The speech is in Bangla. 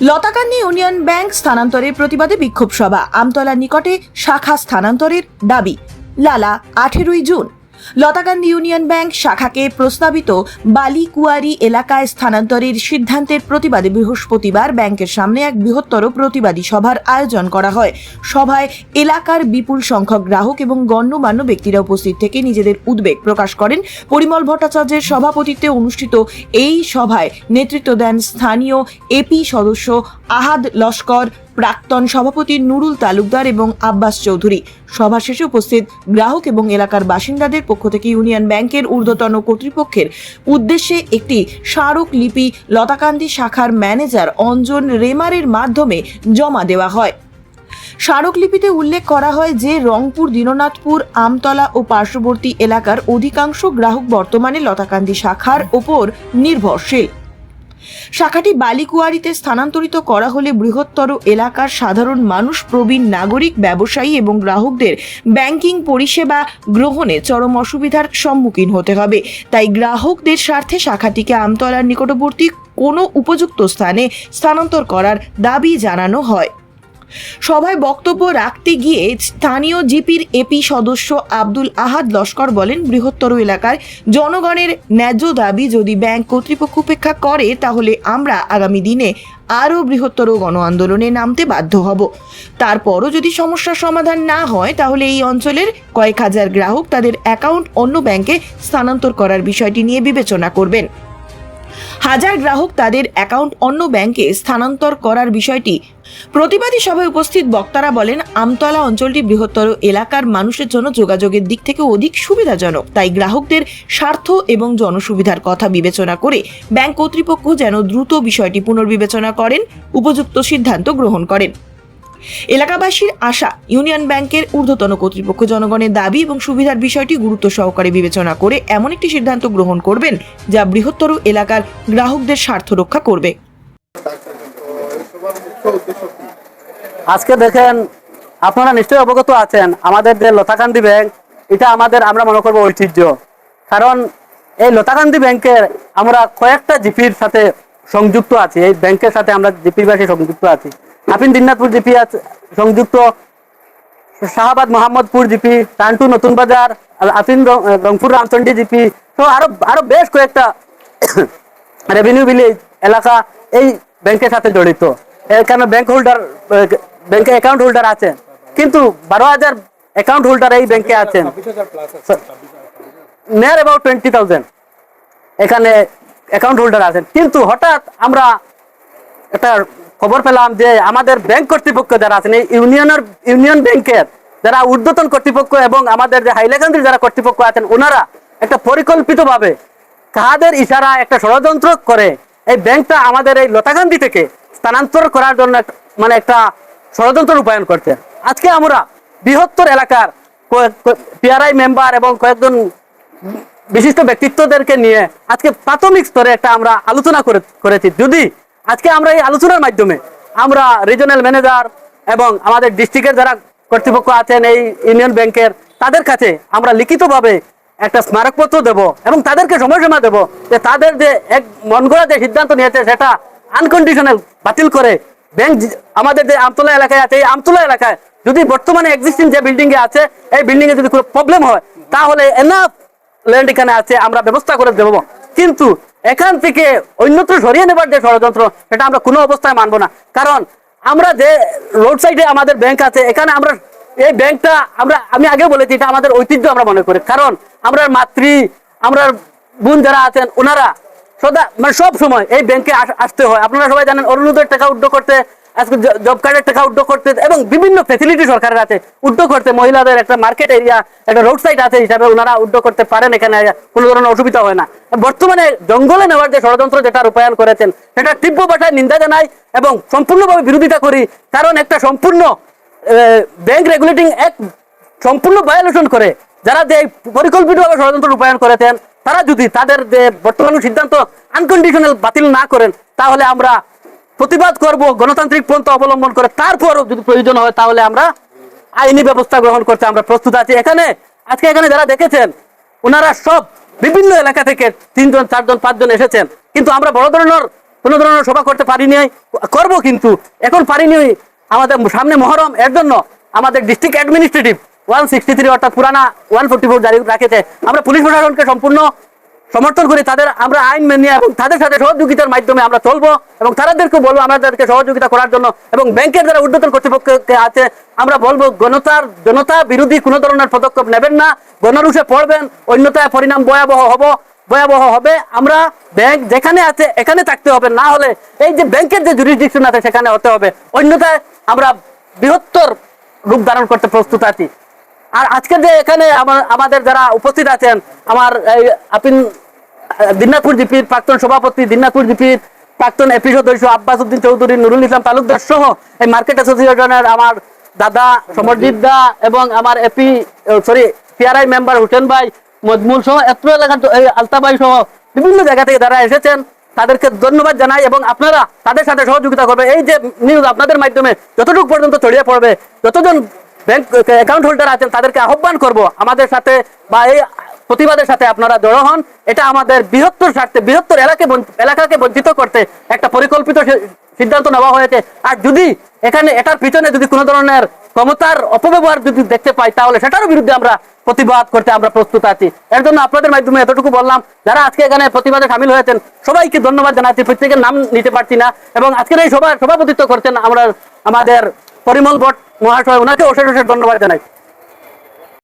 লতাকান্দি ইউনিয়ন ব্যাংক স্থানান্তরের প্রতিবাদে বিক্ষোভ সভা, আমতলার নিকটে শাখা স্থানান্তরের দাবি। লালা 18ই জুন। লতাকান্দি ইউনিয়ন ব্যাংক শাখাকে প্রস্তাবিত বালিকুয়ারি এলাকায় স্থানান্তরের সিদ্ধান্তের প্রতিবাদে বৃহস্পতিবার ব্যাংকের সামনে এক বৃহত্তর প্রতিবাদী সভার আয়োজন করা হয়। সভায় এলাকার বিপুল সংখ্যক গ্রাহক এবং গণ্যমান্য ব্যক্তিরা উপস্থিত থেকে নিজেদের উদ্বেগ প্রকাশ করেন। পরিমল ভট্টাচার্যের সভাপতিত্বে অনুষ্ঠিত এই সভায় নেতৃত্ব দেন স্থানীয় এপি সদস্য আহাদ লস্কর, প্রাক্তন সভাপতি নুরুল তালুকদার এবং আব্বাস চৌধুরী। সভা শেষে উপস্থিত গ্রাহক এবং এলাকার বাসিন্দাদের পক্ষ থেকে ইউনিয়ন ব্যাংকের ঊর্ধ্বতন কর্তৃপক্ষের উদ্দেশ্যে একটি স্মারকলিপি লতাকান্দি শাখার ম্যানেজার অঞ্জন রেমারের মাধ্যমে জমা দেওয়া হয়। স্মারকলিপিতে উল্লেখ করা হয় যে রংপুর, দীননাথপুর, আমতলা ও পার্শ্ববর্তী এলাকার অধিকাংশ গ্রাহক বর্তমানে লতাকান্দি শাখার ওপর নির্ভরশীল। শাখাটি বালিকুয়ারিতে স্থানান্তরিত করা হলে বৃহত্তর এলাকার সাধারণ মানুষ, প্রবীণ নাগরিক, ব্যবসায়ী এবং গ্রাহকদের ব্যাংকিং পরিষেবা গ্রহণে চরম অসুবিধার সম্মুখীন হতে হবে। তাই গ্রাহকদের স্বার্থে শাখাটিকে আমতলার নিকটবর্তী কোনো উপযুক্ত স্থানে স্থানান্তর করার দাবি জানানো হয়। সভায় বক্তব্য রাখতে গিয়ে স্থানীয় জিপির এপি সদস্য আব্দুল আহাদ লস্কর বলেন, বৃহত্তর এলাকার জনগণের ন্যায্য দাবি যদি ব্যাংক কর্তৃপক্ষ উপেক্ষা করে তাহলে আমরা আগামী দিনে আরও বৃহত্তর গণ আন্দোলনে নামতে বাধ্য হব। তারপরও যদি সমস্যার সমাধান না হয় তাহলে এই অঞ্চলের কয়েক হাজার গ্রাহক তাদের অ্যাকাউন্ট অন্য ব্যাংকে স্থানান্তর করার বিষয়টি নিয়ে বিবেচনা করবেন। হাজার গ্রাহক তাদের অ্যাকাউন্ট অন্য ব্যাংকে স্থানান্তর করার বিষয়টি। প্রতিবাদী সভায় উপস্থিত বক্তারা বলেন, আমতলা অঞ্চলটি বৃহত্তর এলাকার মানুষের জন্য যোগাযোগের দিক থেকে অধিক সুবিধাজনক। তাই গ্রাহকদের স্বার্থ এবং জনসুবিধার কথা বিবেচনা করে ব্যাংক কর্তৃপক্ষ যেন দ্রুত বিষয়টি পুনর্বিবেচনা করেন, উপযুক্ত সিদ্ধান্ত গ্রহণ করেন। এলাকাবাসীর আশা, ইউনিয়ন ব্যাংকের ঊর্ধ্বতন কর্তৃপক্ষ জনগণের দাবি এবং সুবিধার বিষয়টি গুরুত্ব সহকারে বিবেচনা করে এমন একটি সিদ্ধান্ত গ্রহণ করবেন যা বৃহত্তর এলাকার গ্রাহকদের স্বার্থ রক্ষা করবে। আজকে দেখেন, আপনারা নিশ্চয়ই অবগত আছেন, আমাদের যে লতাকান্দি ব্যাংক, এটা আমাদের আমরা মনে করবো ঐতিহ্য। কারণ এই লতাকান্দি ব্যাংকের আমরা কয়েকটা জিপির সাথে সংযুক্ত আছি। এই ব্যাংকের সাথে আমরা জিপির বাসী সংযুক্ত আছি। আপিন দিনাজপুর জিপি আছে সংযুক্ত, শাহাবাদ মোহাম্মদপুর জিপি, টান্টু নতুন বাজার, আপিন রংপুর রামচন্ডী জিপি, তো আরো বেশ কয়েকটা রেভিনিউ ভিলেজ এলাকা এই ব্যাংকের সাথে জড়িত। এখানে ব্যাংকে অ্যাকাউন্ট হোল্ডার আছেন, কিন্তু 12,000 অ্যাকাউন্ট হোল্ডার এই ব্যাংকে আছেন, নিয়ার অ্যাবাউট 20,000 এখানে অ্যাকাউন্ট হোল্ডার আছেন। কিন্তু হঠাৎ আমরা একটা খবর পেলাম যে আমাদের ব্যাংক কর্তৃপক্ষ যারা আছেন, এই ইউনিয়ন ব্যাংকের যারা ঊর্ধ্বতন কর্তৃপক্ষ এবং আমাদের যে হাইলাকান্দির যারা কর্তৃপক্ষ আছেন, ওনারা একটা পরিকল্পিতভাবে কাদের ইশারা একটা ষড়যন্ত্র করে এই ব্যাংকটা আমাদের এই লতাকান্দি থেকে স্থানান্তর করার জন্য মানে একটা ষড়যন্ত্র রূপায়ণ করছে। আজকে আমরা বৃহত্তর এলাকার পিআরআই মেম্বার এবং কয়েকজন বিশিষ্ট ব্যক্তিত্বদেরকে নিয়ে আজকে প্রাথমিক স্তরে একটা আমরা আলোচনা করেছি। যদি আজকে আমরা এই আলোচনার মাধ্যমে আমরা রিজনাল ম্যানেজার এবং আমাদের ডিস্ট্রিক্টের যারা কর্তৃপক্ষ আছেন এই ইউনিয়ন ব্যাংকের, তাদের কাছে আমরা লিখিতভাবে একটা স্মারকপত্র দেব এবং তাদেরকে সময়সীমা দেব যে তাদের যে এক মন গড়া যে সিদ্ধান্ত নিয়েছে সেটা আনকন্ডিশনাল বাতিল করে ব্যাংক আমাদের যে আমতলা এলাকায় আছে, এই আমতলা এলাকায় যদি বর্তমানে এক্সিস্টিং যে বিল্ডিং এ আছে এই বিল্ডিং এ যদি কোনো প্রবলেম হয় তাহলে এনাফ ল্যান্ড এখানে আছে, আমরা ব্যবস্থা করে দেব। কিন্তু এখান থেকে অন্যত্র সরিয়ে নেবার যে ষড়যন্ত্র, সেটা আমরা কোনো অবস্থায় মানবো না। কারণ আমরা যে রোড সাইডে আমাদের ব্যাংক আছে, এখানে আমরা এই ব্যাংকটা আমি আগে বলেছি এটা আমাদের ঐতিহ্য আমরা মনে করি। কারণ আমরা আমরা বোন যারা আছেন ওনারা মানে সব সময় এই ব্যাংকে আসতে হয়। আপনারা সবাই জানেন, অরুণোদয়ের টাকা উড্ড করতে, আজকে জব কার্ডের টাকা উড্ড করতে এবং বিভিন্ন ফ্যাসিলিটি সরকারের আছে উড্ড করতে, মহিলাদের একটা মার্কেট এরিয়া, একটা রোড সাইড আছে হিসাবে ওনারা উড্ড করতে পারেন, এখানে কোনো ধরনের অসুবিধা হয় না। বর্তমানে জঙ্গলে নেওয়ার যে ষড়যন্ত্র যেটা রূপায়ণ করেছেন সেটা তীব্র ভাষায় নিন্দা জানাই এবং সম্পূর্ণভাবে বিরোধিতা করি। কারণ একটা সম্পূর্ণ ব্যাংক রেগুলেটিং অ্যাক্ট সম্পূর্ণ ভায়োলেশন করে যারা যে পরিকল্পিতভাবে ষড়যন্ত্র রূপায়ণ করেছেন, তারা যদি তাদের যে বর্তমান সিদ্ধান্ত আনকন্ডিশনাল বাতিল না করেন তাহলে আমরা প্রতিবাদ করব গণতান্ত্রিক পন্থা অবলম্বন করে। তারপরও যদি প্রয়োজন হয় তাহলে আমরা আইনি ব্যবস্থা গ্রহণ করতে আমরা প্রস্তুত আছি। আজকে এখানে যারা দেখেছেন ওনারা সব বিভিন্ন এলাকা থেকে 3 জন 4 জন 5 জন এসেছেন, কিন্তু আমরা বড় ধরনের কোনো ধরনের সভা করতে পারিনি, করব কিন্তু এখন পারিনি। আমাদের সামনে মহরম, এর জন্য আমাদের ডিস্ট্রিক্ট অ্যাডমিনিস্ট্রেটিভ 163 অর্থাৎ পুরানা 144 জারি রাখেছে। আমরা পুলিশ প্রশাসনকে সম্পূর্ণ সমর্থন করি, তাদের আমরা আইন মেনে এবং তাদের সাথে সহযোগিতার মাধ্যমে আমরা চলবো এবং তাদেরকে বলবো আমাদেরকে সহযোগিতা করার জন্য। এবং ব্যাংকের যারা ঊর্ধ্বতন কর্তৃপক্ষকে আছে আমরা বলবো জনতা বিরোধী কোনো ধরনের পদক্ষেপ নেবেন না, গণরুষে পড়বেন, অন্যথায় পরিণাম ভয়াবহ হবে। আমরা ব্যাংক যেখানে আছে এখানে থাকতে হবে, না হলে এই যে ব্যাংকের যে জুরিসডিকশন আছে সেখানে হতে হবে, অন্যথায় আমরা বৃহত্তর রূপ ধারণ করতে প্রস্তুত আছি। আর আজকে যে এখানে আমাদের যারা উপস্থিত আছেন, আমার এই আপিন দিনাজপুর জিপির প্রাক্তন সভাপতি, দিনাজপুর জিপির প্রাক্তন এপি সদস্য আব্বাস উদ্দিন চৌধুরী, নুরুল ইসলাম তালুকদার সহ এই মার্কেট অ্যাসোসিয়েশনের আমার দাদা সমরজিৎ দা এবং আমার পিআরআই মেম্বার হোসেন ভাই, মজমুল সহ এত এলাকার আলতা ভাই সহ বিভিন্ন জায়গা থেকে যারা এসেছেন তাদেরকে ধন্যবাদ জানাই। এবং আপনারা তাদের সাথে সহযোগিতা করবে। এই যে নিউজ আপনাদের মাধ্যমে যতটুকু পর্যন্ত ছড়িয়ে পড়বে, যতজন ব্যাংক অ্যাকাউন্ট হোল্ডার আছেন তাদেরকে আহ্বান করব আমাদের সাথে বা এই প্রতিবাদের সাথে আপনারা জড়ো হন। এটা আমাদের বৃহত্তর স্বার্থে, বৃহত্তর এলাকাকে বঞ্চিত করতে একটা পরিকল্পিত সিদ্ধান্ত নেওয়া হয়েছে। আর যদি এটার পিছনে যদি কোনো ধরনের ক্ষমতার অপব্যবহার যদি দেখতে পাই, তাহলে সেটারও বিরুদ্ধে আমরা প্রতিবাদ করতে আমরা প্রস্তুত আছি। এর জন্য আপনাদের মাধ্যমে এতটুকু বললাম। যারা আজকে এখানে প্রতিবাদে সামিল হয়েছেন সবাইকে ধন্যবাদ জানাচ্ছি। প্রত্যেকের নাম নিতে পারছি না এবং আজকের এই সভাপতিত্ব করছেন আমাদের পরিমল ভট্ট মহাশয়, ওনাকে অশেষ ধন্যবাদ জানাই।